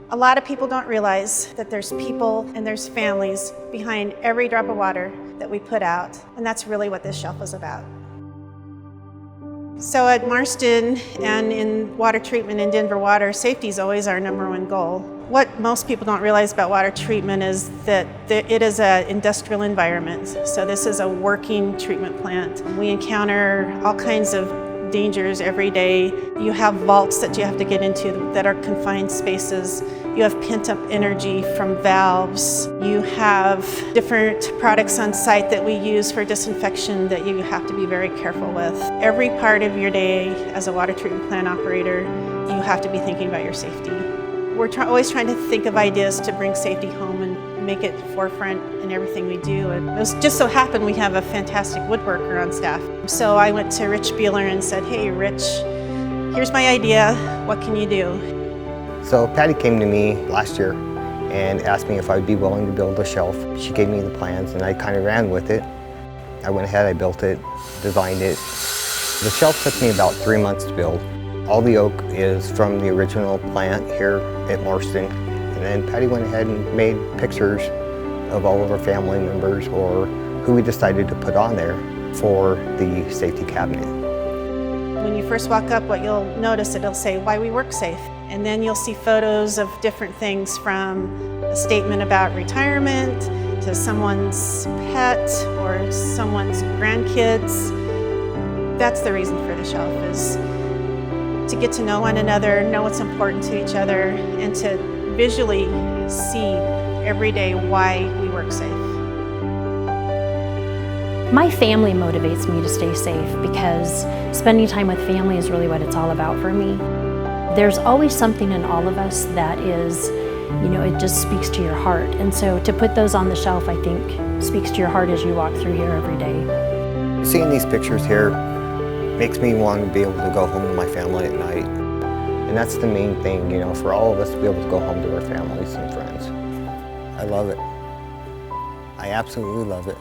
A lot of people don't realize that there's people and there's families behind every drop of water that we put out, and that's really what this shelf is about. So at Marston and in water treatment in Denver Water, safety is always our #1 goal. What most people don't realize about water treatment is that it is an industrial environment. So this is a working treatment plant. We encounter all kinds of dangers every day. You have vaults that you have to get into that are confined spaces. You have pent-up energy from valves. You have different products on site that we use for disinfection that you have to be very careful with. Every part of your day as a water treatment plant operator, you have to be thinking about your safety. We're always trying to think of ideas to bring safety home and make it forefront in everything we do. And it just so happened we have a fantastic woodworker on staff. So I went to Rich Beeler and said, "Hey Rich, here's my idea, what can you do?" So Patty came to me last year and asked me if I'd be willing to build a shelf. She gave me the plans and I kind of ran with it. I went ahead, I built it, designed it. The shelf took me about 3 months to build. All the oak is from the original plant here at Marston. And then Patty went ahead and made pictures of all of our family members or who we decided to put on there for the safety cabinet. When you first walk up, what you'll notice, it'll say, "Why we work safe." And then you'll see photos of different things, from a statement about retirement to someone's pet or someone's grandkids. That's the reason for the shelf, is to get to know one another, know what's important to each other, and to visually see every day why we work safe. My family motivates me to stay safe because spending time with family is really what it's all about for me. There's always something in all of us that is, it just speaks to your heart. And so to put those on the shelf, I think, speaks to your heart as you walk through here every day. Seeing these pictures here makes me want to be able to go home to my family at night. And that's the main thing, for all of us to be able to go home to our families and friends. I love it. I absolutely love it.